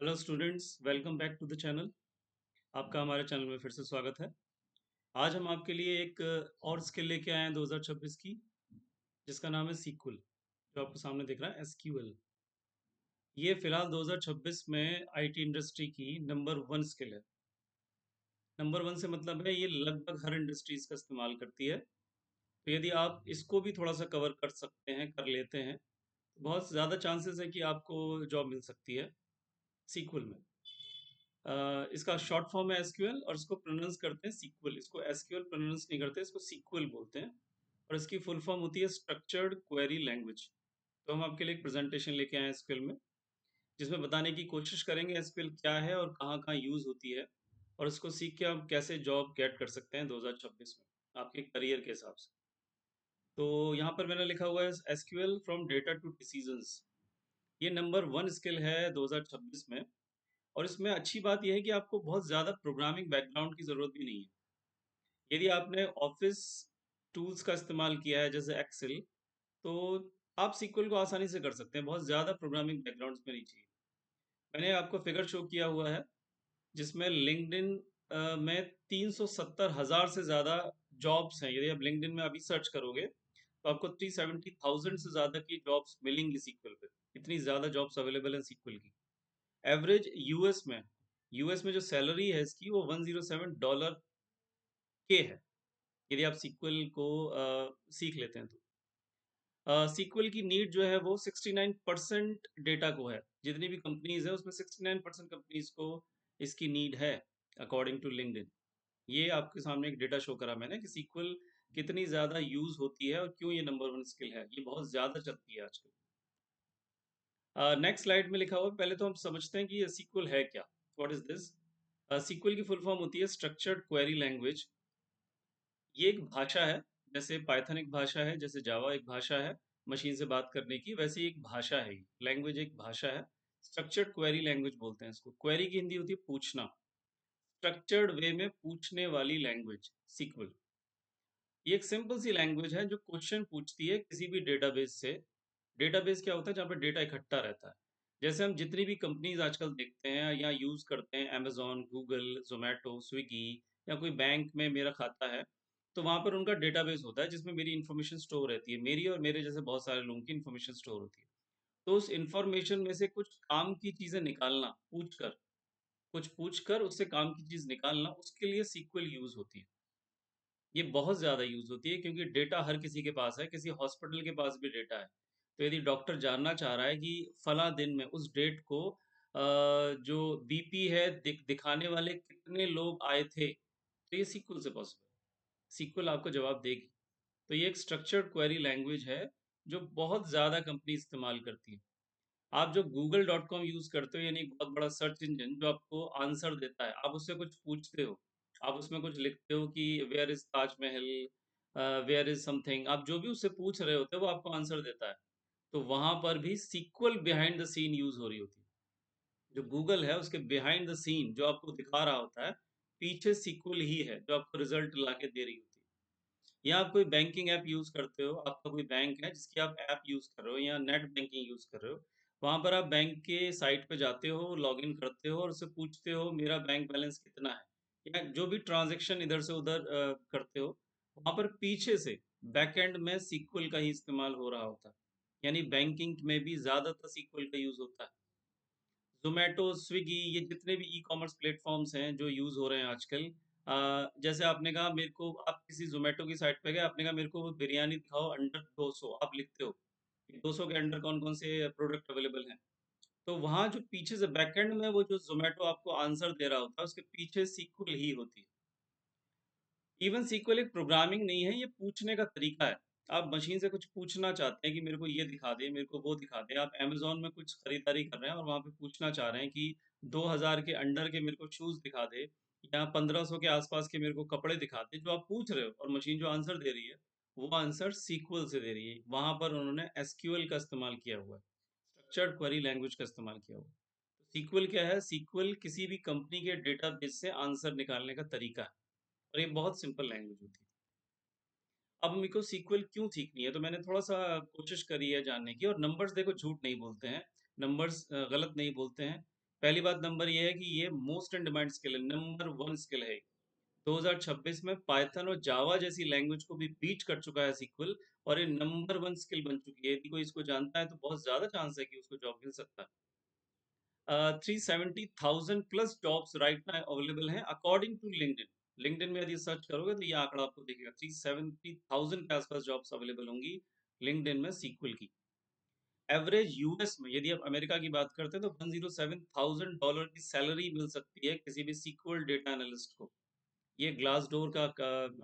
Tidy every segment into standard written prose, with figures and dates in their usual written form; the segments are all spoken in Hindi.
Hello students, welcome back to the channel. आपका हमारे चैनल में फिर से स्वागत है। आज हम आपके लिए एक और स्किल लेके आए हैं 2026 की, जिसका नाम है सीक्वल, जो आपको सामने दिख रहा है एसक्यूएल। ये फिलहाल 2026 में आईटी इंडस्ट्री की नंबर वन स्किल है। नंबर वन से मतलब है ये लगभग हर इंडस्ट्रीज का इस्तेमाल करती है। तो यदि आप इसको भी थोड़ा सा कवर कर सकते हैं, कर लेते हैं, तो बहुत ज़्यादा चांसेस है कि आपको जॉब मिल सकती है सीक्वल में। इसका शॉर्ट फॉर्म है एसक्यूएल और इसको प्रोनाउंस करते हैं सीक्वल। इसको एसक्यूएल प्रोनाउंस नहीं करते, इसको सीक्वल बोलते हैं। और इसकी फुल फॉर्म होती है स्ट्रक्चर्ड क्वेरी लैंग्वेज। तो हम आपके लिए एक प्रेजेंटेशन लेके आए हैं एसक्यूएल में, जिसमें बताने की कोशिश करेंगे एसक्यूएल क्या है और कहाँ कहाँ यूज़ होती है, और इसको सीख के आप कैसे जॉब गेट कर सकते हैं 2026 में आपके करियर के हिसाब से। तो यहाँ पर मैंने लिखा हुआ है SQL from data to decisions. ये नंबर वन स्किल है 2026 में। और इसमें अच्छी बात यह है कि आपको बहुत ज़्यादा प्रोग्रामिंग बैकग्राउंड की ज़रूरत भी नहीं है। यदि आपने ऑफिस टूल्स का इस्तेमाल किया है जैसे एक्सेल, तो आप सीक्वल को आसानी से कर सकते हैं। बहुत ज़्यादा प्रोग्रामिंग बैकग्राउंड में नहीं चाहिए। मैंने आपको फिगर शो किया हुआ है, जिसमें लिंक्डइन में 370,000 से ज़्यादा जॉब्स हैं। यदि आप लिंक्डइन में अभी सर्च करोगे तो आपको 370,000 से ज़्यादा की जॉब्स मिलेंगी सीक्वल पे। इतनी ज़्यादा जॉब्स अवेलेबल हैं सीक्वल की। एवरेज यूएस में जो सैलरी है इसकी वो $107 के है, यदि आप सीक्वल को सीख लेते हैं तो। सीक्वल की नीड जो है वो 69% डेटा को है। जितनी भी कंपनीज है उसमें 69% कंपनीज को इसकी नीड है, अकॉर्डिंग टू लिंक्डइन। ये आपके सामने एक डेटा शो करा मैंने कि सीक्वल कितनी ज़्यादा यूज होती है और क्यों ये नंबर वन स्किल है। ये बहुत ज़्यादा चलती है आजकल। नेक्स्ट स्लाइड में लिखा हुआ है, पहले तो हम समझते हैं कि ये सीक्वल है क्या। What is this? सीक्वल की फुल फॉर्म होती है स्ट्रक्चर्ड क्वेरी लैंग्वेज। ये एक भाषा है, जैसे पाइथन एक भाषा है, जैसे जावा एक भाषा है मशीन से बात करने की, वैसे ही एक भाषा है। लैंग्वेज एक भाषा है। स्ट्रक्चर्ड क्वेरी लैंग्वेज बोलते हैं इसको। क्वेरी की हिंदी होती है पूछना। स्ट्रक्चर्ड वे में पूछने वाली लैंग्वेज सीक्वल। ये एक सिंपल सी लैंग्वेज है जो क्वेश्चन पूछती है किसी भी डेटाबेस से। डेटाबेस क्या होता है? जहाँ पे डेटा इकट्ठा रहता है। जैसे हम जितनी भी कंपनीज आजकल देखते हैं या यूज़ करते हैं, अमेजोन, गूगल, जोमेटो, स्विगी, या कोई बैंक में मेरा खाता है, तो वहाँ पर उनका डेटाबेस होता है जिसमें मेरी इन्फॉर्मेशन स्टोर रहती है। मेरी और मेरे जैसे बहुत सारे लोगों की इन्फॉर्मेशन स्टोर होती है। तो उस इन्फॉर्मेशन में से कुछ काम की चीज़ें निकालना, कुछ पूछ कर उससे काम की चीज़ निकालना, उसके लिए सीक्वल यूज़ होती है। ये बहुत ज़्यादा यूज़ होती है क्योंकि डेटा हर किसी के पास है, किसी हॉस्पिटल के पास भी डेटा है। तो यदि डॉक्टर जानना चाह रहा है कि फला दिन में उस डेट को जो बीपी है दिखाने वाले कितने लोग आए थे, तो ये सीक्वल से पॉसिबल है। सीक्वल आपको जवाब देगी। तो ये एक स्ट्रक्चर्ड क्वेरी लैंग्वेज है जो बहुत ज़्यादा कंपनी इस्तेमाल करती है। आप जो google.com यूज़ करते हो, यानी एक बहुत बड़ा सर्च इंजन जो आपको आंसर देता है, आप उससे कुछ पूछते हो, आप उसमें कुछ लिखते हो कि where is Taj Mahal, where is something, आप जो भी उससे पूछ रहे होते हो वो आपको आंसर देता है। तो वहाँ पर भी SQL behind the scene use हो रही होती है। जो गूगल है उसके बिहाइंड द सीन जो आपको दिखा रहा होता है, पीछे सीक्वल ही है जो आपको रिजल्ट ला के दे रही होती है। या आप कोई बैंकिंग ऐप यूज़ करते हो, आपका कोई बैंक है जिसकी आप ऐप यूज़ कर रहे हो या नेट बैंकिंग यूज़ कर रहे हो, वहाँ पर आप बैंक के साइट पे जाते हो, लॉगिन करते हो और उससे पूछते हो मेरा बैंक बैलेंस कितना है, या जो भी ट्रांज़ैक्शन इधर से उधर करते हो, वहाँ पर पीछे से बैकएंड में सीक्वल का ही इस्तेमाल हो रहा होता है। यानी बैंकिंग में भी ज़्यादातर सीक्वल का यूज़ होता है। ज़ोमैटो, स्विगी, ये जितने भी ई-कॉमर्स प्लेटफ़ॉर्म्स हैं जो यूज़ हो रहे हैं आजकल, जैसे आपने कहा मेरे को, आप किसी ज़ोमैटो की साइट पे गए, आपने कहा मेरे को बिरयानी दिखाओ अंडर 200, आप लिखते हो कि 200 के अंडर कौन-कौन से प्रोडक्ट अवेलेबल हैं। तो वहाँ जो पीछे से बैकएंड में वो जो ज़ोमैटो आपको आंसर दे रहा होता है, उसके पीछे सीक्वल ही होती है। इवन सीक्वल एक प्रोग्रामिंग नहीं है, ये पूछने का तरीका है। आप मशीन से कुछ पूछना चाहते हैं कि मेरे को ये दिखा दे, मेरे को वो दिखा दे। आप अमेज़न में कुछ खरीदारी कर रहे हैं और वहाँ पे पूछना चाह रहे हैं कि 2000 के अंडर के मेरे को शूज़ दिखा दे, या 1500 के आसपास के मेरे को कपड़े दिखा दे। जो आप पूछ रहे हो और मशीन जो आंसर दे रही है, वो आंसर सीक्वल से दे रही है। वहाँ पर उन्होंने एसक्यूएल का इस्तेमाल किया हुआ है, स्ट्रक्चर्ड क्वेरी लैंग्वेज का इस्तेमाल किया हुआ है। सीक्वल क्या है? सीक्वल किसी भी कंपनी के डेटाबेस से आंसर निकालने का तरीका है, और ये बहुत सिंपल लैंग्वेज होती है। अब मेरे को सीक्वल क्यों सीखनी है, तो मैंने थोड़ा-सा कोशिश करी है जानने की, और नंबर्स देखो झूठ नहीं बोलते हैं, नंबर्स गलत नहीं बोलते हैं। पहली बात नंबर ये है कि ये मोस्ट इन डिमांड स्किल है, नंबर वन स्किल है। 2026 में पाइथन और जावा जैसी लैंग्वेज को भी बीट कर चुका है सीक्वल, और ये नंबर वन स्किल बन चुकी है। यदि कोई इसको जानता है तो बहुत ज्यादा चांस है कि उसको जॉब मिल सकता है। 370,000 plus jobs right now available हैं अकॉर्डिंग टू लिंक्डइन। लिंक्डइन में यदि सर्च करोगे तो ये आंकड़ा आपको दिखेगा, 370,000 के आसपास जॉब्स अवेलेबल होंगी लिंक्डइन में सीक्वल की। एवरेज यूएस में यदि आप अमेरिका की बात करते हैं तो $107,000 की सैलरी मिल सकती है किसी भी सीक्वल डेटा एनालिस्ट को। ये ग्लासडोर का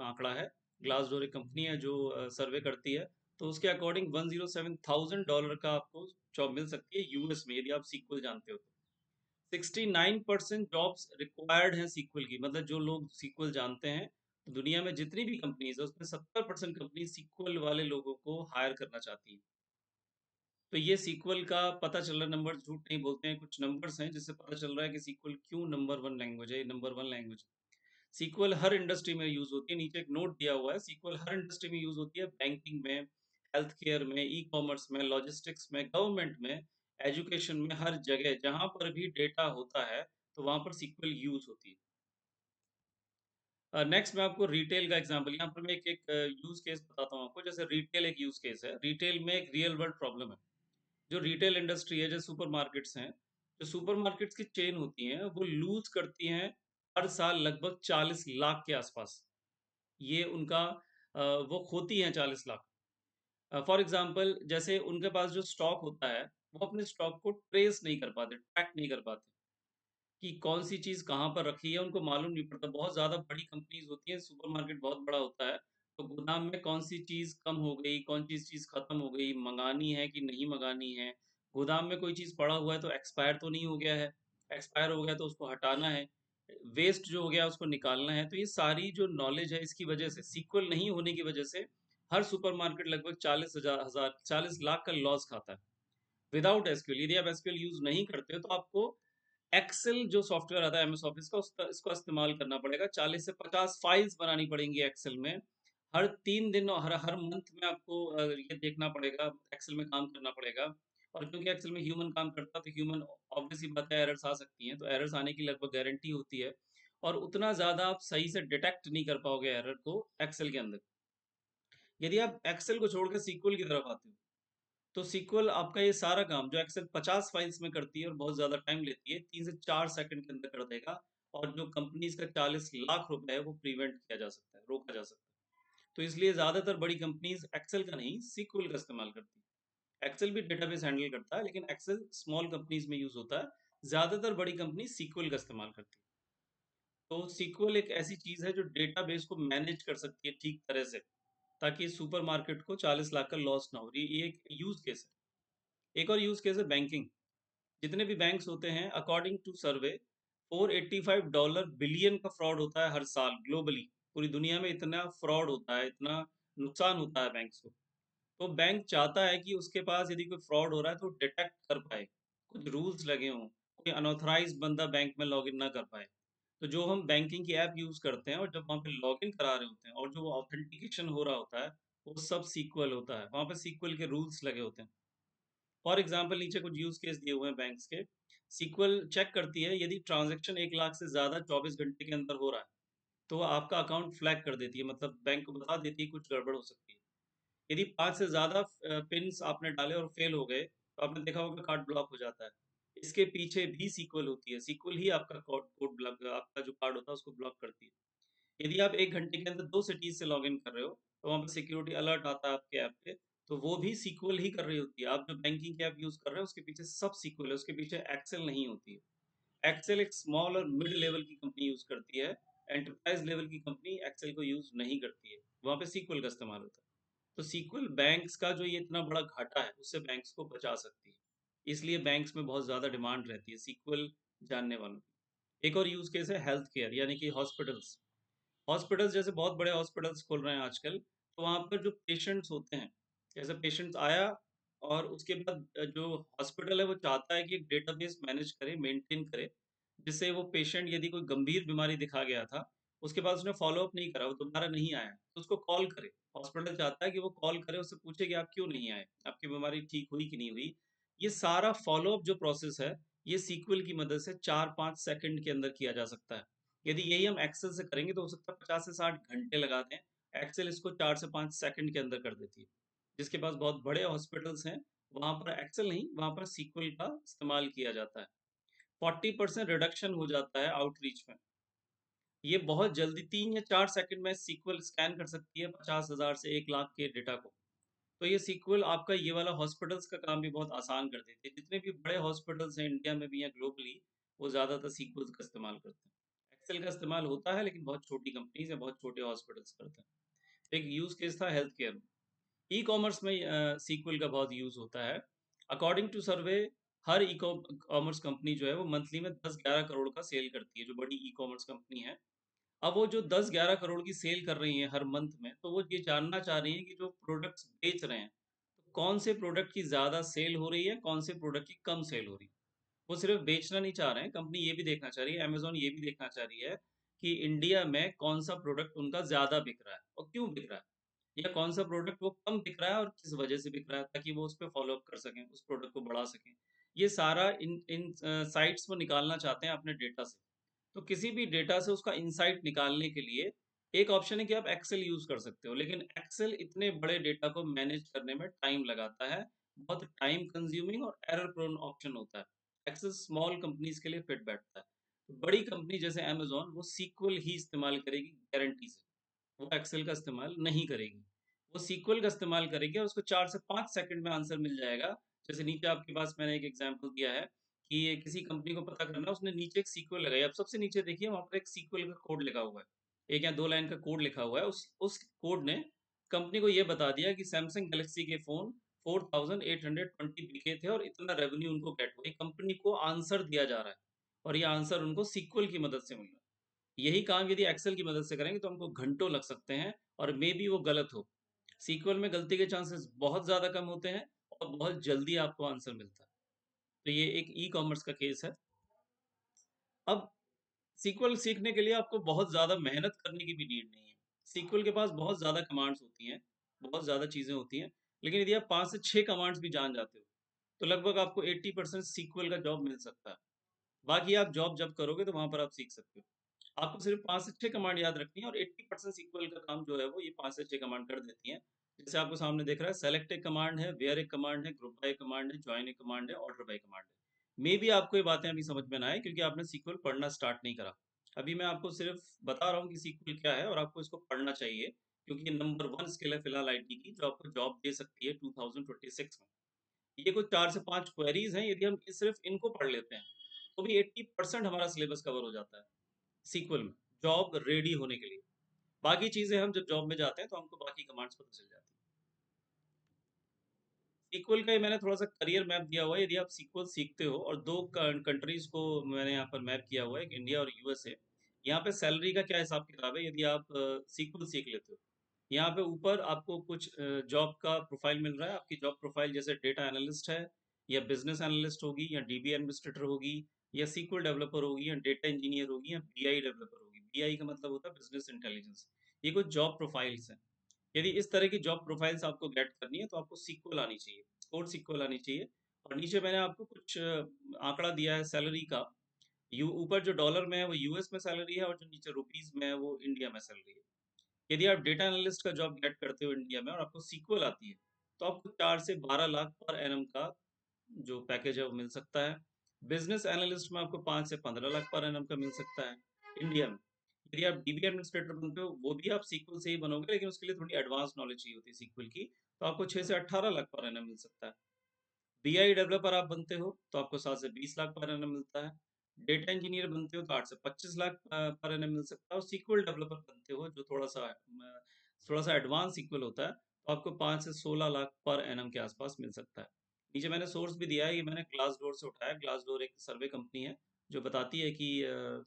आंकड़ा है। ग्लासडोर एक कंपनी है जो सर्वे करती है, तो उसके अकॉर्डिंग $107,000 का आपको जॉब मिल सकती है यूएस में, यदि आप सीक्वल जानते हो तो। 69% जॉब्स रिक्वायर्ड हैं सीक्वल की, मतलब जो लोग सीक्वल जानते हैं, तो दुनिया में जितनी भी कंपनीज है उसमें 70% कंपनी सीक्वल वाले लोगों को हायर करना चाहती है। तो ये सीक्वल का पता चल रहा है, नंबर झूठ नहीं बोलते हैं, कुछ नंबर्स हैं जिससे पता चल रहा है कि सीक्वल क्यों नंबर वन लैंग्वेज है, नंबर वन लैंग्वेज। सीक्वल हर इंडस्ट्री में यूज होती है, नीचे एक नोट दिया हुआ है, सीक्वल हर इंडस्ट्री में यूज होती है, बैंकिंग में, हेल्थ केयर में, ई कॉमर्स में, लॉजिस्टिक्स में, गवर्नमेंट में, एजुकेशन में, हर जगह जहां पर भी डेटा होता है तो वहां पर सीक्वल यूज होती है। नेक्स्ट मैं आपको रिटेल का एग्जांपल, यहाँ पर मैं एक यूज केस बताता हूँ आपको। जैसे रिटेल एक यूज केस है, रिटेल में एक रियल वर्ल्ड प्रॉब्लम है। जो रिटेल इंडस्ट्री है, जो सुपरमार्केट्स हैं, जो सुपरमार्केट्स की चेन होती हैं, वो लूज करती हैं हर साल लगभग 40 लाख के आसपास। ये उनका वो खोती हैं 40 लाख। फॉर एग्जांपल जैसे उनके पास जो स्टॉक होता है, वो अपने स्टॉक को ट्रेस नहीं कर पाते, ट्रैक नहीं कर पाते कि कौन सी चीज़ कहाँ पर रखी है, उनको मालूम नहीं पड़ता। बहुत ज़्यादा बड़ी कंपनीज होती हैं, सुपरमार्केट बहुत बड़ा होता है, तो गोदाम में कौन सी चीज़ कम हो गई, कौन सी चीज़ खत्म हो गई, मंगानी है कि नहीं मंगानी है। गोदाम में कोई चीज़ पड़ा हुआ है तो एक्सपायर तो नहीं हो गया है, एक्सपायर हो गया तो उसको हटाना है, वेस्ट जो हो गया उसको निकालना है। तो ये सारी जो नॉलेज है, इसकी वजह से, सीक्वल नहीं होने की वजह से, हर सुपरमार्केट लगभग 40 लाख का लॉस खाता है विदाउट एसक्यूएल। यदि आप एसक्यूएल यूज नहीं करते हो तो आपको एक्सेल जो सॉफ्टवेयर आता है एमएस ऑफिस का, इसको इस्तेमाल करना पड़ेगा। 40 से 50 फाइल्स बनानी पड़ेंगी एक्सेल में। हर 3 दिन और हर हर मंथ में आपको ये देखना पड़ेगा, एक्सेल में काम करना पड़ेगा। और क्योंकि एक्सेल में ह्यूमन काम करता है तो ह्यूमन, ऑब्वियसली बात है, एरर्स आ सकती हैं, तो एरर्स आने की लगभग गारंटी होती है। और उतना ज़्यादा आप सही से डिटेक्ट नहीं कर पाओगे एरर को एक्सेल के अंदर। यदि आप एक्सेल को छोड़कर सीक्वल की तरफ आते हो, तो सीक्वल आपका ये सारा काम जो एक्सेल 50 फाइल्स में करती है और बहुत ज़्यादा टाइम लेती है, 3 से 4 सेकंड के अंदर कर देगा। और जो कंपनीज का 40 लाख रुपए है वो प्रिवेंट किया जा सकता है, रोका जा सकता है। तो इसलिए ज़्यादातर बड़ी कंपनीज एक्सेल का नहीं, सीक्वल का इस्तेमाल करती है। एक्सेल भी डेटाबेस हैंडल करता है, लेकिन एक्सेल स्मॉल कंपनीज में यूज होता है। ज़्यादातर बड़ी कंपनी सीक्वल का इस्तेमाल करती है। तो सीक्वल एक ऐसी चीज़ है जो डेटाबेस को मैनेज कर सकती है ठीक तरह से, ताकि सुपरमार्केट को 40 लाख का लॉस ना हो। ये एक यूज केस है। एक और यूज केस है बैंकिंग। जितने भी बैंक्स होते हैं, अकॉर्डिंग टू सर्वे, $485 बिलियन का फ्रॉड होता है हर साल ग्लोबली। पूरी दुनिया में इतना फ्रॉड होता है, इतना नुकसान होता है बैंक्स को। तो बैंक चाहता है कि उसके पास यदि कोई फ्रॉड हो रहा है तो डिटेक्ट कर पाए, कुछ रूल्स लगे हों, कोई अनऑथराइज बंदा बैंक में लॉगिन ना कर पाए। तो जो हम बैंकिंग की ऐप यूज करते हैं और जब वहाँ पे लॉगिन करा रहे होते हैं और जो ऑथेंटिकेशन हो रहा होता है, वो सब सीक्वल होता है, वहाँ पे सीक्वल के रूल्स लगे होते हैं। फॉर एग्जाम्पल नीचे कुछ यूज केस दिए हुए हैं बैंक्स के। सीक्वल चेक करती है यदि ट्रांजैक्शन 1 लाख से ज़्यादा 24 घंटे के अंदर हो रहा है, तो आपका अकाउंट फ्लैग कर देती है, मतलब बैंक को बता देती है कुछ गड़बड़ हो सकती है। यदि 5 से ज़्यादा पिन्स आपने डाले और फेल हो गए, तो आपने देखा होगा कार्ड ब्लॉक हो जाता है। इसके पीछे भी सीक्वल होती है, सीक्वल ही आपका कोड कोड ब्लॉक, आपका जो कार्ड होता है उसको ब्लॉक करती है। यदि आप 1 घंटे के अंदर 2 सिटीज से लॉग इन कर रहे हो, तो वहाँ पे सिक्योरिटी अलर्ट आता है आपके ऐप पे, तो वो भी सीक्वल ही कर रही होती है। आप जो बैंकिंग की ऐप यूज कर रहे हो उसके पीछे सब सीक्वल है, उसके पीछे एक्सेल नहीं होती है। एक्सेल एक स्मॉल और मिड लेवल की कंपनी यूज करती है, एंटरप्राइज लेवल की कंपनी एक्सेल को यूज नहीं करती है, वहाँ पे सीक्वल का इस्तेमाल होता है। तो सीक्वल बैंक्स का जो ये इतना बड़ा घाटा है उससे बैंक्स को बचा सकती है। इसलिए बैंक्स में बहुत ज़्यादा डिमांड रहती है सीक्वल जानने वालों की। एक और यूज केस है हेल्थ केयर, यानी कि हॉस्पिटल्स। हॉस्पिटल्स जैसे बहुत बड़े हॉस्पिटल्स खोल रहे हैं आजकल, तो वहाँ पर जो पेशेंट्स होते हैं, जैसे पेशेंट्स आया और उसके बाद जो हॉस्पिटल है वो चाहता है कि एक डेटाबेस मैनेज करे, मेंटेन करे, जिससे वो पेशेंट यदि कोई गंभीर बीमारी दिखा गया था, उसके बाद उसने फॉलो अप नहीं करा, वो दोबारा नहीं आया, तो उसको कॉल करे। हॉस्पिटल चाहता है कि वो कॉल करे, उससे पूछे कि आप क्यों नहीं आए, आपकी बीमारी ठीक हुई कि नहीं हुई। ये सारा फॉलो अप जो प्रोसेस है, ये सीक्वल की मदद से 4-5 सेकंड के अंदर किया जा सकता है। यदि यही हम एक्सेल से करेंगे तो हो सकता है 50 से 60 घंटे लगा दें। एक्सेल इसको 4 से 5 सेकंड के अंदर कर देती है। जिसके पास बहुत बड़े हॉस्पिटल्स हैं, वहाँ पर एक्सेल नहीं, वहाँ पर सीक्वल का इस्तेमाल किया जाता है। 40% रिडक्शन हो जाता है आउटरीच में। ये बहुत जल्दी 3 या 4 सेकंड में सीक्वल स्कैन कर सकती है 50,000 से 1 लाख के डेटा को। तो ये सीक्वल आपका ये वाला हॉस्पिटल्स का काम भी बहुत आसान कर देती है। जितने भी बड़े हॉस्पिटल्स हैं इंडिया में भी या ग्लोबली, वो ज़्यादातर सीक्वल्स का इस्तेमाल करते हैं। एक्सेल का इस्तेमाल होता है लेकिन बहुत छोटी कंपनीज़ या बहुत छोटे हॉस्पिटल्स करते हैं। एक यूज़ केस था हेल्थ केयर में। ई-कॉमर्स में सीक्वल का बहुत यूज़ होता है। अकॉर्डिंग टू सर्वे, हर कॉमर्स कंपनी जो है वो मंथली में 10-11 करोड़ का सेल करती है, जो बड़ी ई-कॉमर्स कंपनी है। अब वो जो 10-11 करोड़ की सेल कर रही हैं हर मंथ में, तो वो ये जानना चाह रही हैं कि जो प्रोडक्ट्स बेच रहे हैं, तो कौन से प्रोडक्ट की ज़्यादा सेल हो रही है, कौन से प्रोडक्ट की कम सेल हो रही है। वो सिर्फ़ बेचना नहीं चाह रहे हैं, कंपनी ये भी देखना चाह रही है, अमेज़न ये भी देखना चाह रही है कि इंडिया में कौन-सा प्रोडक्ट उनका ज़्यादा बिक रहा है और क्यों बिक रहा है? या कौन-सा प्रोडक्ट वो कम बिक रहा है और किस वजह से बिक रहा है, ताकि वो उसपे फ़ॉलो अप कर सकें, उस प्रोडक्ट को बढ़ा सकें। ये सारा इन इन साइट्स वो निकालना चाहते हैं अपने डेटा से। तो किसी भी डेटा से उसका इनसाइट निकालने के लिए एक ऑप्शन है कि आप एक्सेल यूज़ कर सकते हो, लेकिन एक्सेल इतने बड़े डेटा को मैनेज करने में टाइम लगाता है, बहुत टाइम कंज्यूमिंग और एरर प्रोन ऑप्शन होता है। एक्सेल स्मॉल कंपनीज़ के लिए फिट बैठता है। तो बड़ी कंपनी जैसे अमेज़न वो सीक्वल ही इस्तेमाल करेगी गारंटी से, वो एक्सेल का इस्तेमाल नहीं करेगी। वो सीक्वल का इस्तेमाल करेगी और उसको 4 से 5 सेकंड में आंसर मिल जाएगा। जैसे नीचे आपके पास मैंने एक एग्ज़ाम्पल दिया है कि ये किसी कंपनी को पता करना है, उसने नीचे एक सीक्वल लगाई। अब सबसे नीचे देखिए वहाँ पर एक सीक्वल का कोड लिखा हुआ है। 1 या 2 लाइन का कोड लिखा हुआ है। उस कोड ने कंपनी को ये बता दिया कि सैमसंग गैलेक्सी के फ़ोन 4820 बिके थे और इतना रेवेन्यू उनको गेट हुआ। ये कंपनी को आंसर दिया जा रहा है और ये आंसर उनको सीक्वल की मदद से मिल रहा है। यही काम यदि एक्सेल की मदद से करेंगे तो हमको घंटों लग सकते हैं और मे बी वो गलत हो। सीक्वल में गलती के चांसेस बहुत ज़्यादा कम होते हैं और बहुत जल्दी आपको आंसर मिलता है। तो ये एक ई-कॉमर्स का केस है। अब सीक्वल सीखने के लिए आपको बहुत ज़्यादा मेहनत करने की भी नीड नहीं है। सीक्वल के पास बहुत ज़्यादा कमांड्स होती हैं, बहुत ज़्यादा चीज़ें होती हैं, लेकिन यदि आप 5 से 6 कमांड्स भी जान जाते हो, तो लगभग आपको 80% सीक्वल का जॉब मिल सकता है। बाकी आप जॉब जब करोगे तो वहाँ पर आप सीख सकते हो। आपको सिर्फ़ 5 से 6 कमांड याद रखनी है और 80% सीक्वल का काम जो है वो ये 5 से 6 कमांड कर देती हैं। जैसे आपको सामने दिख रहा है, सेलेक्ट एक कमांड है, वेयर एक कमांड है, ग्रुप बाय कमांड है, जॉइन एक कमांड है, ऑर्डर बाय कमांड है। मेबी आपको ये बातें अभी समझ में ना आए क्योंकि आपने सीक्वल पढ़ना स्टार्ट नहीं करा। अभी मैं आपको सिर्फ़ बता रहा हूँ कि सीक्वल क्या है और आपको इसको पढ़ना चाहिए क्योंकि ये नंबर 1 स्किल है फिलहाल आईटी की, जो आपको जॉब दे सकती है 2026 में। ये कुछ 4 से 5 क्वेरीज़ हैं, यदि हम सिर्फ़ इनको पढ़ लेते हैं, तो भी 80% हमारा सिलेबस कवर हो जाता है, सीक्वल में, जॉब रेडी होने के लिए। बाकी चीज़ें हम जब जॉब में जाते हैं, तो हमको बाकी कमांड्स पता चल जाती हैं। सीक्वल का ही मैंने थोड़ा-सा करियर मैप दिया हुआ है, यदि आप सीक्वल सीखते हो और 2 कंट्रीज़ को मैंने यहाँ पर मैप किया हुआ है, एक इंडिया और यूएसए। यहाँ पे सैलरी का क्या हिसाब-किताब है, यदि आप सीक्वल सीख लेते हो। यहाँ पे ऊपर आपको कुछ जॉब का प्रोफाइल मिल रहा है, आपकी जॉब प्रोफाइल जैसे डेटा एनालिस्ट है या बिज़नेस एनालिस्ट होगी या डीबी एडमिनिस्ट्रेटर होगी या सीक्वल डेवलपर होगी या डेटा इंजीनियर होगी या बीआई डेवलपर होगी। बीआई का मतलब होता है बिज़नेस इंटेलिजेंस। ये कुछ जॉब प्रोफाइल्स हैं। यदि इस तरह की जॉब प्रोफाइल्स आपको गेट करनी है तो आपको सीक्वल आनी चाहिए, कोर सीक्वल आनी चाहिए। और नीचे मैंने आपको कुछ आंकड़ा दिया है सैलरी का। यू ऊपर जो डॉलर में है वो यूएस में सैलरी है और जो नीचे रुपीस में है वो इंडिया में सैलरी है। यदि आप डेटा एनालिस्ट का जॉब गेट करते हो इंडिया में और आपको सीक्वल आती है, तो आपको 4 से 12 लाख पर एनम का जो पैकेज है वो मिल सकता है। बिज़नेस एनालिस्ट में आपको 5 से 15 लाख पर एनम का मिल सकता है, इंडिया में। यदि आप डीबी एडमिनिस्ट्रेटर बनते हो, वो भी आप सीक्वल से ही बनोगे, लेकिन उसके लिए थोड़ी एडवांस नॉलेज चाहिए होती है सीक्वल की, तो आपको 6 से 18 लाख पर एनम मिल सकता है। बीआई डेवलपर आप बनते हो, तो आपको 7 से 20 लाख पर एनम मिलता है। डेटा इंजीनियर बनते हो, तो 8 से 25 लाख पर एनम मिल सकता है और सीक्वल डेवलपर बनते हो, जो थोड़ा-सा एडवांस सीक्वल होता है, तो आपको 5 से 16 लाख पर एनम के आसपास मिल सकता है। नीचे मैंने सोर्स भी दिया है, ये मैंने ग्लासडोर से उठाया है। ग्लासडोर एक सर्वे कंपनी है, जो बताती है कि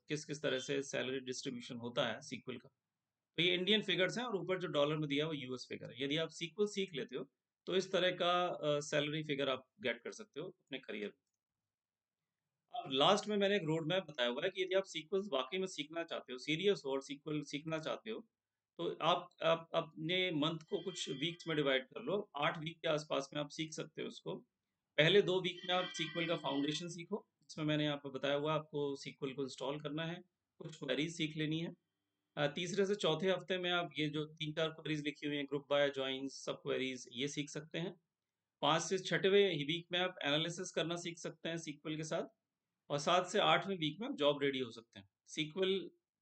किस-किस तरह से सैलरी डिस्ट्रीब्यूशन होता है सीक्वल का। तो ये इंडियन फिगर्स हैं और ऊपर जो डॉलर में दिया है वो यूएस फिगर है। यदि आप सीक्वल सीख लेते हो, तो इस तरह का सैलरी फिगर आप गेट कर सकते हो अपने करियर में। अब लास्ट में मैंने एक रोड मैप बताया हुआ है कि यदि आप सीक्वल्स वाक़ई में सीखना चाहते हो, सीरियस हो और सीक्वल सीखना चाहते हो, तो आप अपने मंथ को कुछ वीक्स में डिवाइड कर लो। 8 वीक के आसपास में आप सीख सकते हो उसको। पहले 2 वीक में आप सीक्वल का फाउंडेशन सीखो, इसमें मैंने यहाँ पे बताया हुआ आपको सीक्वल को इंस्टॉल करना है, कुछ क्वेरीज सीख लेनी है। तीसरे से चौथे हफ्ते में आप ये जो 3-4 क्वेरीज लिखी हुई हैं, ग्रुप बाय, जॉइन्स, सब क्वेरीज, ये सीख सकते हैं। 5 से 6वें वीक में आप एनालिसिस करना सीख सकते हैं सीक्वल के साथ, और 7 से 8वें वीक में आप जॉब रेडी हो सकते हैं। सीक्वल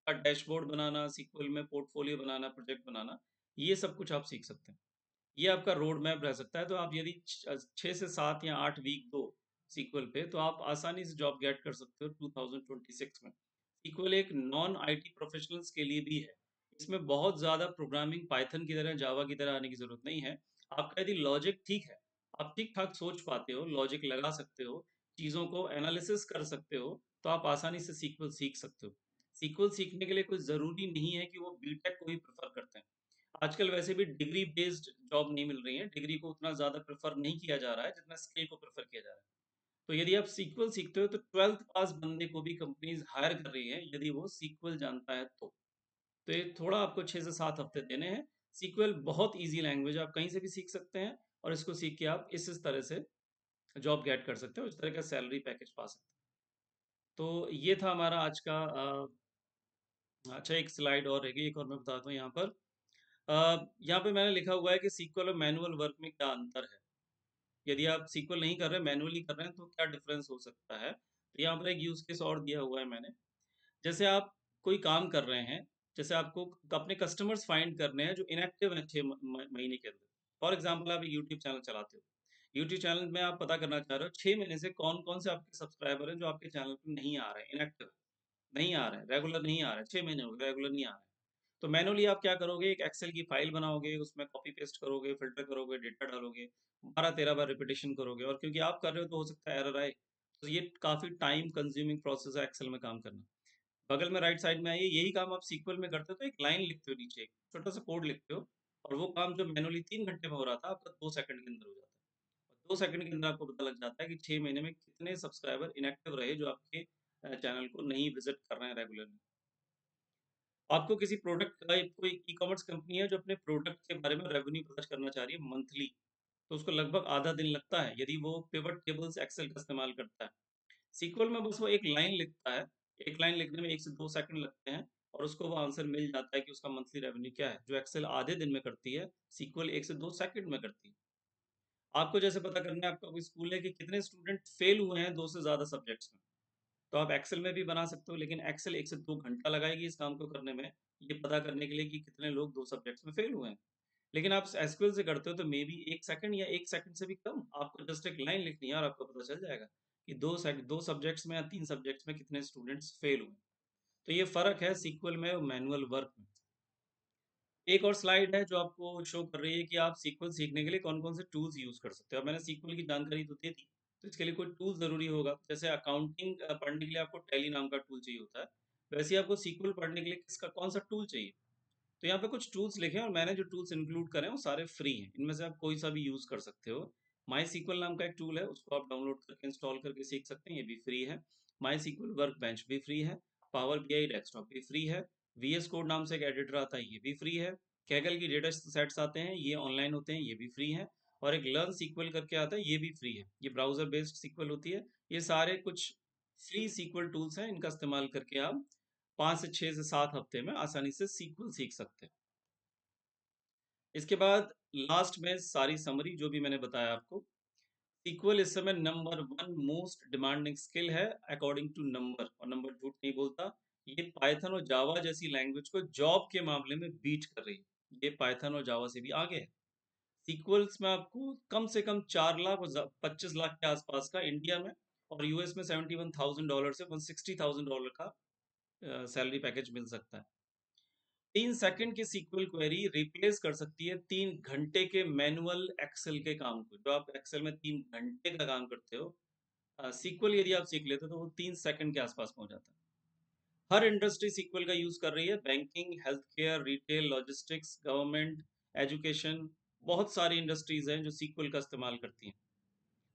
का डैशबोर्ड बनाना, सीक्वल में पोर्टफोलियो बनाना, प्रोजेक्ट बनाना, ये सब कुछ आप सीख सकते हैं। ये आपका रोड मैप रह सकता है। तो आप यदि 6 से 7 या 8 वीक दो सीक्वल पे, तो आप आसानी से जॉब गेट कर सकते हो 2026 में। सीक्वल एक नॉन आईटी प्रोफेशनल्स के लिए भी है। इसमें बहुत ज़्यादा प्रोग्रामिंग पाइथन की तरह, जावा की तरह आने की ज़रूरत नहीं है। आपका यदि लॉजिक ठीक है, आप ठीक-ठाक सोच पाते हो, लॉजिक लगा सकते हो, चीज़ों को एनालिसिस कर सकते हो, तो आप आसानी से सीक्वल सीख सकते हो। सीक्वल सीखने के लिए कोई ज़रूरी नहीं है कि वो बीटेक को ही प्रेफ़र करते हैं। आजकल वैसे भी डिग्री बेस्ड जॉब नहीं मिल रही है, डिग्री को उतना ज़्यादा प्रेफ़र नहीं किया जा रहा है, जितना स्किल को प्रेफ़र किया जा रहा है। तो यदि आप सीक्वल सीखते हो, तो 12th पास बंदे को भी कंपनीज़ हायर कर रही हैं, यदि वो सीक्वल जानता है तो। तो ये थोड़ा आपको 6 से 7 हफ्ते देने हैं। सीक्वल बहुत ईज़ी लैंग्वेज है, आप कहीं से भी सीख सकते हैं, और इसको सीख के आप इस तरह से जॉब गेट कर सकते हो, इस तरह का सैलरी पैकेज पा सकते हैं। तो ये था हमारा आज का अच्छा, एक स्लाइड और रह गई, एक और मैं बताता हूँ यहाँ पर। यहाँ पे मैंने लिखा हुआ है कि सीक्वल और मैनुअल वर्क में क्या अंतर है। यदि आप सीक्वल नहीं कर रहे हैं, मैनुअली कर रहे हैं, तो क्या डिफरेंस हो सकता है। तो यहाँ पर एक यूज़ केस और दिया हुआ है मैंने। जैसे आप कोई काम कर रहे हैं, जैसे आपको अपने कस्टमर्स फाइंड करने हैं जो इनएक्टिव हैं 6 महीने के अंदर। फॉर एग्जांपल आप एक यूट्यूब चैनल चलाते हो। यूट्यूब चैनल में आप पता करना चाह रहे हो 6 महीने से कौन-कौन से आपके सब्सक्राइबर हैं जो आपके चैनल पे नहीं आ रहे हैं, इनएक्टिव नहीं आ रहे हैं, रेगुलर नहीं आ रहे हैं, 6 महीने हो गए रेगुलर नहीं आ रहे हैं। तो मैनुअली आप क्या करोगे, एक एक्सेल की फाइल बनाओगे, उसमें कॉपी पेस्ट करोगे, फ़िल्टर करोगे, डेटा डालोगे, 12-13 बार रिपिटिशन करोगे, और क्योंकि आप कर रहे हो तो हो सकता है एरर आए। तो ये काफ़ी टाइम कंज्यूमिंग प्रोसेस है एक्सेल में काम करना। बगल में राइट साइड में आइए, यही काम आप सीक्वल में करते हो तो एक लाइन लिखते हो नीचे, एक छोटा-सा कोड लिखते हो, और वो काम जो मैनुअली 3 घंटे में हो रहा था, आपका 2 सेकंड के अंदर हो जाता है। 2 सेकंड के अंदर आपको पता लग जाता है कि 6 महीने में कितने सब्सक्राइबर इनएक्टिव रहे जो आपके चैनल को नहीं विज़िट कर रहे हैं रेगुलरली। आपको किसी प्रोडक्ट का, कोई ई-कॉमर्स कंपनी है जो अपने प्रोडक्ट के बारे में रेवेन्यू पता करना चाह रही है मंथली, तो उसको लगभग आधा दिन लगता है यदि वो पिवट टेबल्स एक्सेल का इस्तेमाल करता है। सीक्वल में बस वो एक लाइन लिखता है, एक लाइन लिखने में 1 से 2 सेकंड लगते हैं, और उसको वो आंसर मिल जाता है कि उसका मंथली रेवेन्यू क्या है। जो एक्सेल आधे दिन में करती है, सीक्वल 1 से 2 सेकंड में करती है। आपको जैसे पता करना है, आपका कोई स्कूल है कि कितने स्टूडेंट फेल हुए हैं 2 से ज़्यादा सब्जेक्ट्स में। तो आप एक्सेल में भी बना सकते हो, लेकिन एक्सेल 1 से 2 घंटा लगाएगी इस काम को करने में, ये पता करने के लिए कि कितने लोग 2 सब्जेक्ट्स में फेल हुए हैं। लेकिन आप एसक्यूएल से करते हो तो मे बी 1 सेकंड या 1 सेकंड से भी कम, आपको जस्ट एक लाइन लिखनी है और आपको पता चल जाएगा कि 2 सब्जेक्ट्स में या 3 सब्जेक्ट्स में कितने स्टूडेंट्स फेल हुए। तो ये फ़र्क है सीक्वल में और मैनुअल वर्क में। एक और स्लाइड है जो आपको शो कर रही है कि आप सीक्वल सीखने के लिए कौन-कौन से टूल्स यूज़ कर सकते हो। अब मैंने सीक्वल की जानकारी तो दे दी, तो इसके लिए कोई टूल ज़रूरी होगा। जैसे अकाउंटिंग पढ़ने के लिए आपको टैली नाम का टूल चाहिए होता है, वैसे ही आपको सीक्वल पढ़ने के लिए किसका कौन-सा टूल चाहिए। तो यहाँ पे कुछ टूल्स लिखे हैं, और मैंने जो टूल्स इंक्लूड करे हैं वो सारे फ्री हैं। इनमें से आप कोई सा भी यूज़ कर सकते हो। माई सीक्वल नाम का एक टूल है, उसको आप डाउनलोड करके इंस्टॉल करके सीख सकते हैं, ये भी फ्री है। माई सीक्वल वर्कबेंच भी फ्री है। पावर बीआई डेस्कटॉप भी फ्री है। वीएस कोड नाम से एक एडिटर आता है, ये भी फ्री है। कैगल की डेटा सेट्स आते हैं, ये ऑनलाइन होते हैं, ये भी फ्री हैं। और एक लर्न सीक्वल करके आता है, ये भी फ्री है। ये ब्राउज़र बेस्ड सीक्वल होती है। ये सारे कुछ फ्री सीक्वल टूल्स हैं, इनका इस्तेमाल करके आप 5 से 6 से 7 हफ्ते में आसानी से सीक्वल सीख सकते हैं। इसके बाद लास्ट में सारी समरी जो भी मैंने बताया आपको। सीक्वल इस समय नंबर 1 मोस्ट डिमांडिंग स्किल है अकॉर्डिंग टू नंबर, और नंबर झूठ नहीं बोलता। ये पाइथन और जावा जैसी लैंग्वेज को जॉब के मामले में बीट कर रही है। ये पाइथन और जावा से भी आगे है। सीक्वल्स में आपको कम से कम 4 लाख और 25 लाख के आसपास का इंडिया में, और यूएस में $71,000 से $160,000 का सैलरी पैकेज मिल सकता है। 3 सेकंड की सीक्वल क्वेरी रिप्लेस कर सकती है 3 घंटे के मैनुअल एक्सेल के काम को। जो आप एक्सेल में 3 घंटे का काम करते हो, सीक्वल यदि आप सीख लेते हो तो वो 3 सेकंड के आसपास पहुंच जाता है। हर इंडस्ट्री सीक्वल का यूज कर रही है, banking, health care, retail, logistics, government, education, बहुत सारी इंडस्ट्रीज हैं जो सीक्वल का इस्तेमाल करती हैं।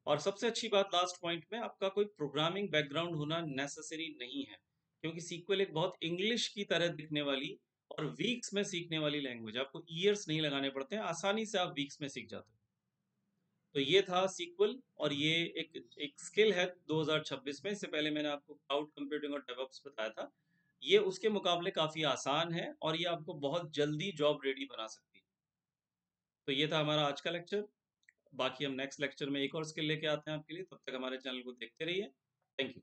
और सबसे अच्छी बात लास्ट पॉइंट में, आपका कोई प्रोग्रामिंग बैकग्राउंड होना नेसेसरी नहीं है, क्योंकि सीक्वल एक बहुत इंग्लिश की तरह दिखने वाली और वीक्स में सीखने वाली लैंग्वेज, आपको ईयर्स नहीं लगाने पड़ते हैं, आसानी से आप वीक्स में सीख जाते हो। तो ये था सीक्वल, और ये एक स्किल है 2026 में। इससे पहले मैंने आपको क्लाउड कंप्यूटिंग और डेवऑप्स बताया था। ये उसके मुकाबले काफ़ी आसान है, और ये आपको बहुत जल्दी जॉब रेडी बना सकती है। तो ये था हमारा आज का लेक्चर। बाकी हम नेक्स्ट लेक्चर में एक और स्किल लेके आते हैं आपके लिए। तब तक हमारे चैनल को देखते रहिए। Thank you.